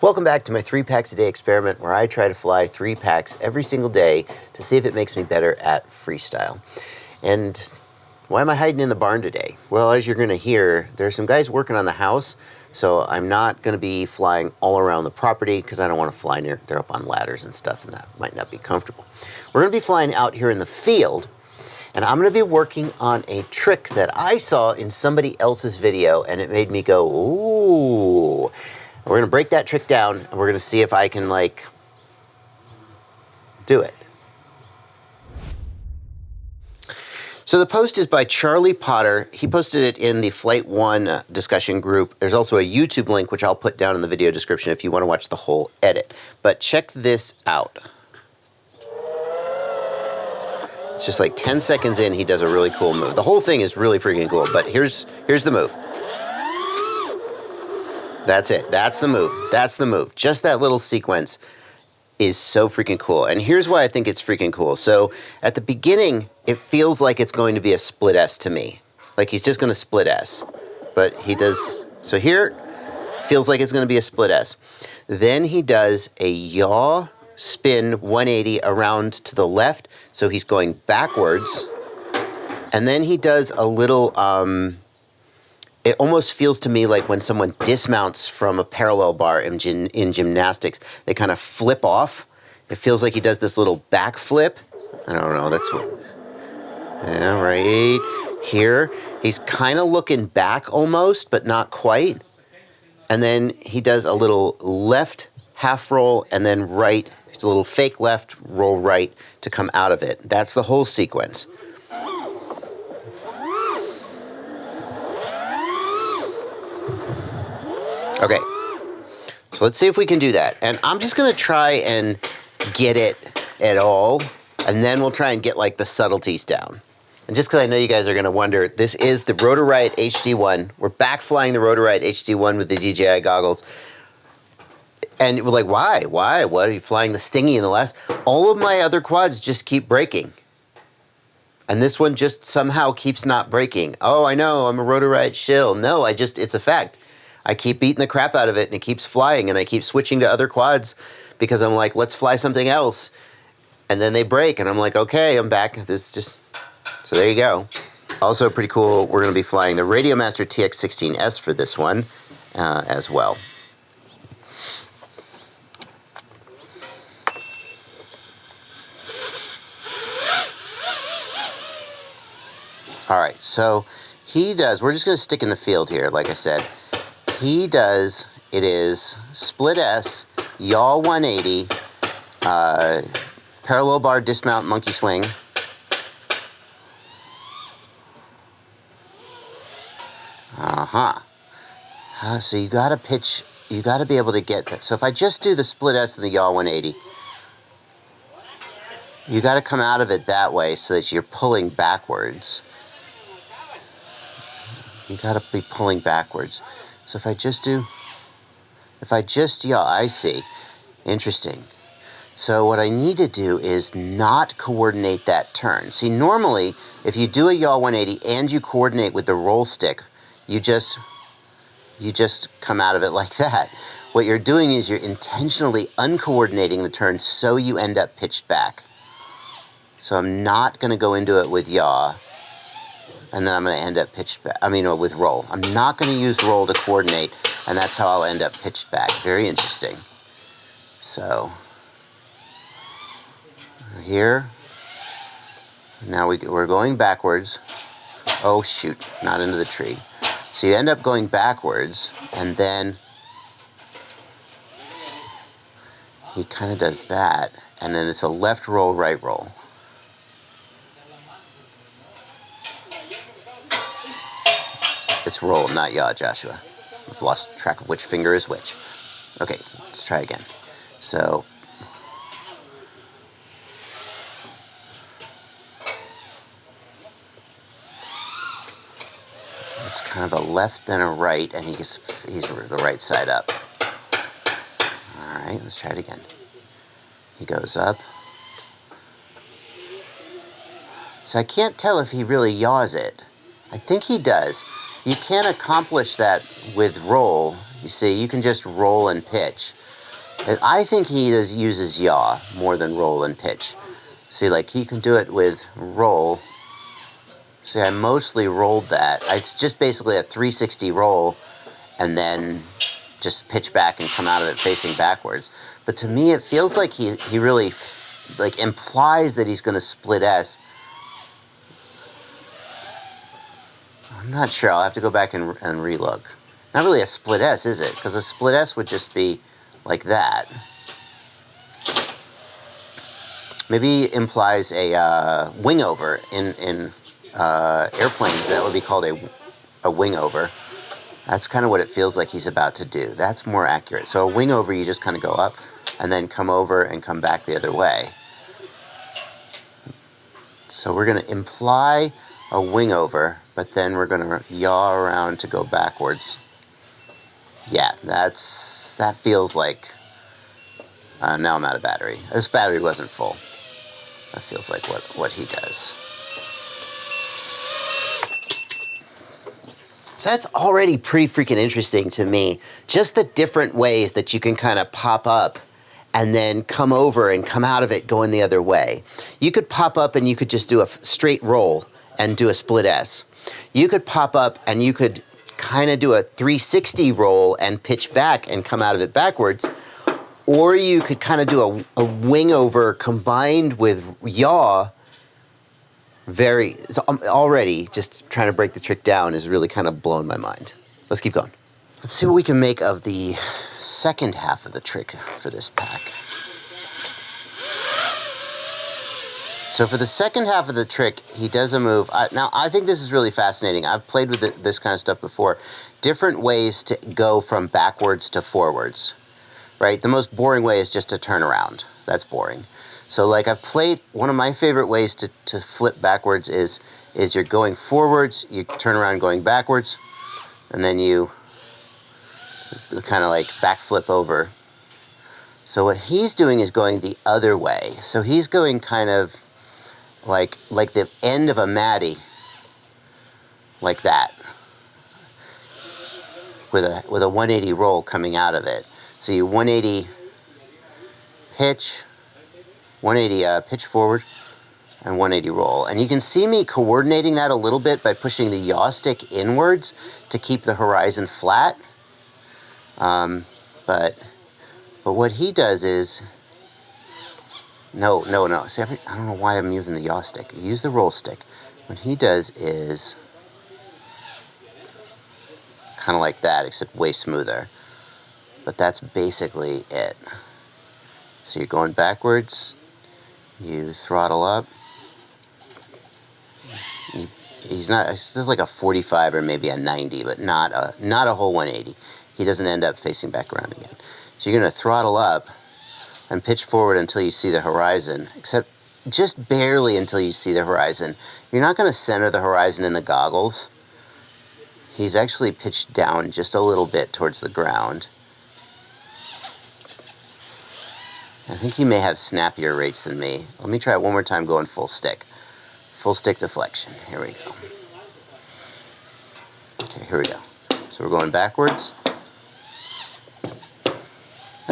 Welcome back to my 3 packs a day experiment where I try to fly 3 packs every single day to see if it makes me better at freestyle. And why am I hiding in the barn today? Well, as you're going to hear, there's some guys working on the house, so I'm not going to be flying all around the property because I don't want to fly near, they're up on ladders and stuff and that might not be comfortable. We're going to be flying out here in the field, and I'm going to be working on a trick that I saw in somebody else's video and it made me go, ooh. We're going to break that trick down, and we're going to see if I can, like, do it. So the post is by Charlie Potter. He posted it in the Flight 1 discussion group. There's also a YouTube link, which I'll put down in the video description if you want to watch the whole edit. But check this out. It's just like 10 seconds in, he does a really cool move. The whole thing is really freaking cool, but here's the move. That's it. That's the move. That's the move. Just that little sequence is so freaking cool. And here's why I think it's freaking cool. So at the beginning, it feels like it's going to be a split S to me. Like he's just going to split S. But he does... So here, feels like it's going to be a split S. Then he does a yaw spin 180 around to the left. So he's going backwards. And then he does a little... It almost feels to me like when someone dismounts from a parallel bar in gymnastics, they kind of flip off. It feels like he does this little back flip. I don't know, that's what... Yeah, right here. He's kind of looking back almost, but not quite. And then he does a little left half roll and then right. It's a little fake left, roll right to come out of it. That's the whole sequence. Okay, so let's see if we can do that. And I'm just going to try and get it at all, and then we'll try and get, like, the subtleties down. And just because I know you guys are going to wonder, this is the Riot HD1. We're back flying the Riot HD1 with the DJI goggles. And we're like, why? Why? What are you flying the Stingy in the last? All of my other quads just keep breaking. And this one just somehow keeps not breaking. Oh, I know, I'm a Riot shill. No, it's a fact. I keep beating the crap out of it, and it keeps flying, and I keep switching to other quads because I'm like, let's fly something else. And then they break, and I'm like, okay, I'm back. This just... So there you go. Also pretty cool, we're going to be flying the Radiomaster TX16S for this one as well. All right, so he does... We're just going to stick in the field here, like I said. He does, it is split S, yaw 180, parallel bar dismount monkey swing. So you gotta pitch, you gotta be able to get that. So if I just do the split S and the yaw 180, you gotta come out of it that way so that you're pulling backwards. You gotta be pulling backwards. So if I just yaw, I see. Interesting. So what I need to do is not coordinate that turn. See, normally, if you do a yaw 180 and you coordinate with the roll stick, you just come out of it like that. What you're doing is you're intentionally uncoordinating the turn so you end up pitched back. So I'm not going to go into it with yaw. And then I'm going to end up pitched back, with roll. I'm not going to use roll to coordinate, and that's how I'll end up pitched back. Very interesting. So, here. Now we're going backwards. Oh, shoot, not into the tree. So you end up going backwards, and then he kind of does that, and then it's a left roll, right roll. It's roll, not yaw, Joshua. I've lost track of which finger is which. Okay, let's try again. So, it's kind of a left then a right, and he's the right side up. All right, let's try it again. He goes up. So I can't tell if he really yaws it. I think he does. You can't accomplish that with roll. You see, you can just roll and pitch. And I think he uses yaw more than roll and pitch. See, like he can do it with roll. See, I mostly rolled that. It's just basically a 360 roll and then just pitch back and come out of it facing backwards. But to me, it feels like he really like implies that he's going to split S. I'm not sure. I'll have to go back and relook. Not really a split S, is it? Because a split S would just be like that. Maybe implies a wing over in airplanes. That would be called a wing over. That's kind of what it feels like he's about to do. That's more accurate. So a wing over, you just kind of go up and then come over and come back the other way. So we're going to imply a wing over, but then we're going to yaw around to go backwards. Yeah, that feels like... now I'm out of battery. This battery wasn't full. That feels like what he does. So that's already pretty freaking interesting to me. Just the different ways that you can kind of pop up and then come over and come out of it going the other way. You could pop up and you could just do a straight roll and do a split S. You could pop up and you could kind of do a 360 roll and pitch back and come out of it backwards. Or you could kind of do a wing over combined with yaw. It's already just trying to break the trick down is really kind of blowing my mind. Let's keep going. Let's see what we can make of the second half of the trick for this pack. So for the second half of the trick, he does a move. Now, I think this is really fascinating. I've played with this kind of stuff before. Different ways to go from backwards to forwards, right? The most boring way is just to turn around. That's boring. So like I've played, one of my favorite ways to flip backwards is you're going forwards, you turn around going backwards, and then you kind of like backflip over. So what he's doing is going the other way. So he's going kind of like the end of a Matty, like that, with a 180 roll coming out of it. So you 180 pitch, 180 pitch forward, and 180 roll. And you can see me coordinating that a little bit by pushing the yaw stick inwards to keep the horizon flat. But what he does is, no. See, I don't know why I'm using the yaw stick. Use the roll stick. What he does is kind of like that, except way smoother. But that's basically it. So you're going backwards, you throttle up. He's like a 45 or maybe a 90, but not a whole 180. He doesn't end up facing back around again. So you're going to throttle up and pitch forward until you see the horizon, except just barely until you see the horizon. You're not going to center the horizon in the goggles. He's actually pitched down just a little bit towards the ground. I think he may have snappier rates than me. Let me try it one more time going full stick. Full stick deflection. Here we go. Okay, here we go. So we're going backwards.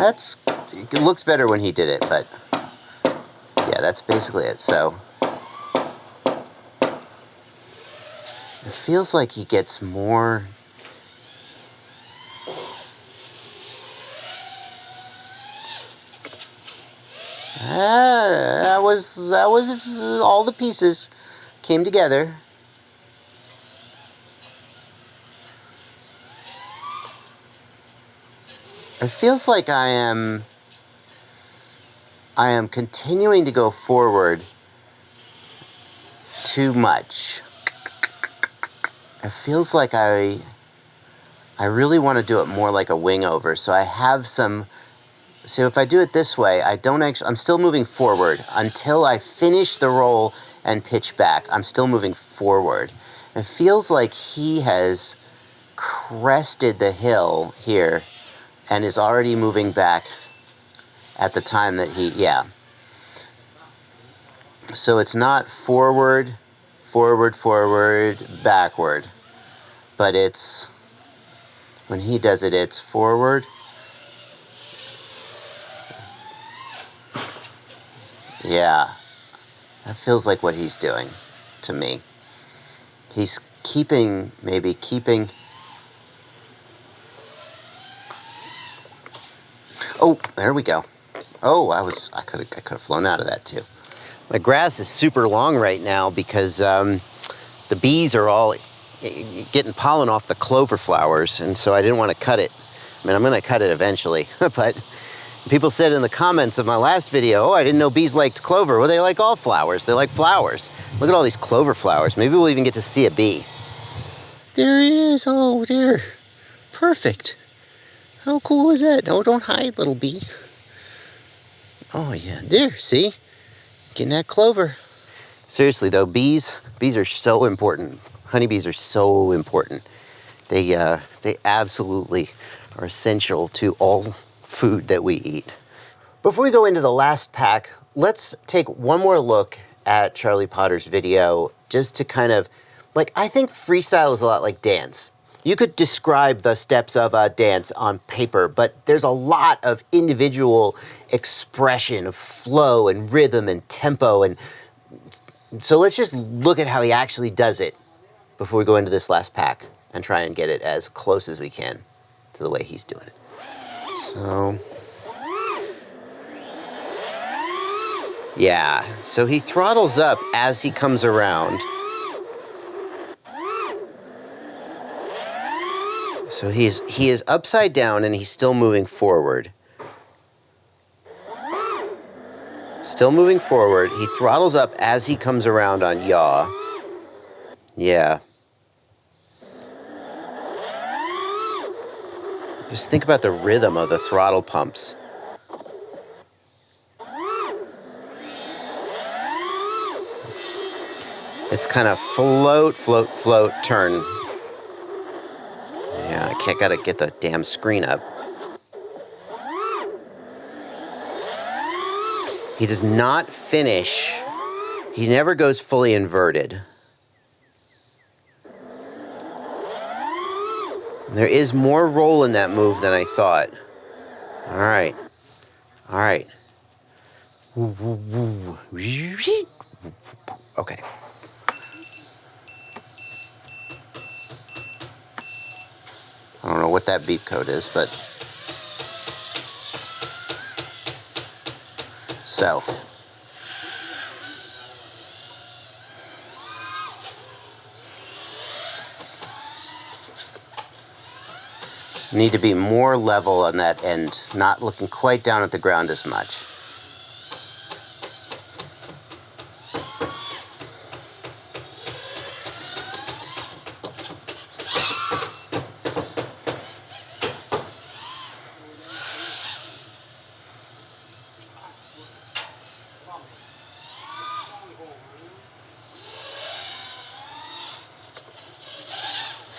It looks better when he did it, but yeah, that's basically it. So it feels like he gets more. That was all the pieces came together. It feels like I am continuing to go forward too much. It feels like I really want to do it more like a wing over. So I have some. So if I do it this way, I'm still moving forward until I finish the roll and pitch back. I'm still moving forward. It feels like he has crested the hill here and is already moving back at the time that yeah. So it's not forward, forward, forward, backward, but it's When he does it, it's forward. Yeah, that feels like what he's doing to me. He's maybe keeping. Oh, there we go. Oh, I could have flown out of that too. My grass is super long right now because the bees are all getting pollen off the clover flowers, and so I didn't want to cut it. I mean, I'm going to cut it eventually, but people said in the comments of my last video, oh, I didn't know bees liked clover. Well, they like all flowers. They like flowers. Look at all these clover flowers. Maybe we'll even get to see a bee. There he is. Oh, there. Perfect. How cool is that? Oh, don't hide, little bee. Oh, yeah. There, see? Getting that clover. Seriously, though, bees are so important. Honeybees are so important. They absolutely are essential to all food that we eat. Before we go into the last pack, let's take one more look at Charlie Potter's video just to kind of, like, I think freestyle is a lot like dance. You could describe the steps of a dance on paper, but there's a lot of individual expression of flow and rhythm and tempo, and so let's just look at how he actually does it before we go into this last pack and try and get it as close as we can to the way he's doing it. So, yeah, so he throttles up as he comes around. So he is upside down and he's still moving forward. Still moving forward. He throttles up as he comes around on yaw. Yeah. Just think about the rhythm of the throttle pumps. It's kind of float, float, float, turn. Yeah, I gotta get the damn screen up. He does not finish. He never goes fully inverted. There is more roll in that move than I thought. All right. All right. Okay. I don't know what that beep code is, but... So. Need to be more level on that end, not looking quite down at the ground as much.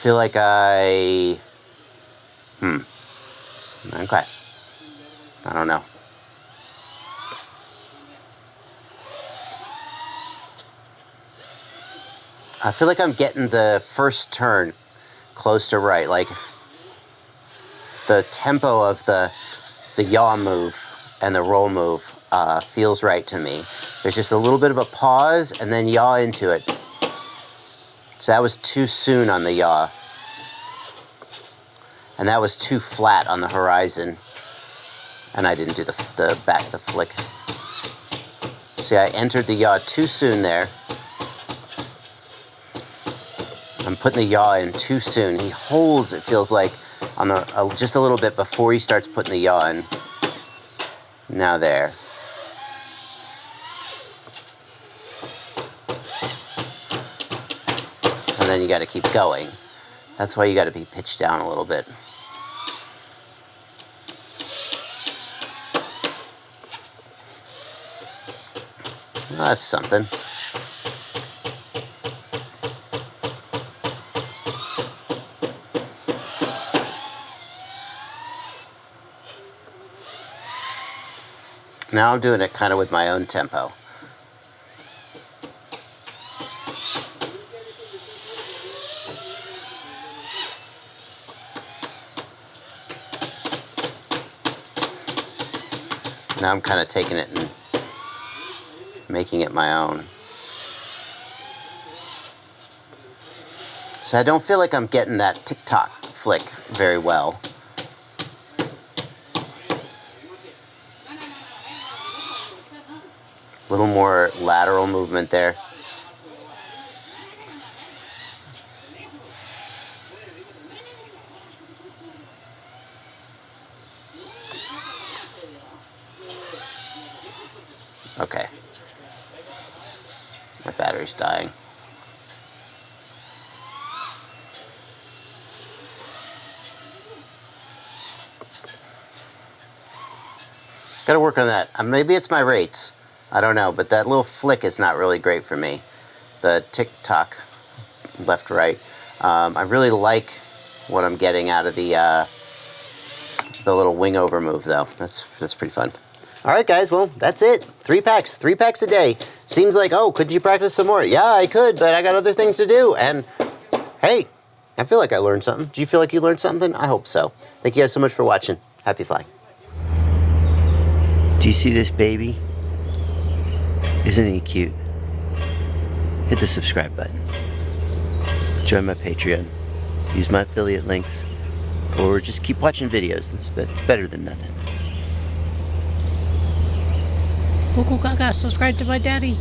Feel like okay. I don't know. I feel like I'm getting the first turn close to right. Like the tempo of the yaw move and the roll move feels right to me. There's just a little bit of a pause and then yaw into it. So that was too soon on the yaw. And that was too flat on the horizon. And I didn't do the flick. See, I entered the yaw too soon there. I'm putting the yaw in too soon. He holds, it feels like, on the just a little bit before he starts putting the yaw in. Now there. And then you got to keep going. That's why you got to be pitched down a little bit. Well, that's something. Now I'm doing it kind of with my own tempo. Now I'm kind of taking it and making it my own. So I don't feel like I'm getting that tick-tock flick very well. A little more lateral movement there. Okay. My battery's dying. Gotta work on that. Maybe it's my rates. I don't know, but that little flick is not really great for me. The tick-tock, left-right. I really like what I'm getting out of the little wing-over move, though. That's pretty fun. All right, guys, well, that's it. 3 packs. 3 packs a day. Seems like, oh, could you practice some more? Yeah, I could, but I got other things to do. And, hey, I feel like I learned something. Do you feel like you learned something? I hope so. Thank you guys so much for watching. Happy flying. Do you see this baby? Isn't he cute? Hit the subscribe button. Join my Patreon. Use my affiliate links. Or just keep watching videos. That's better than nothing. Cuckoo Gaga, subscribe to my daddy.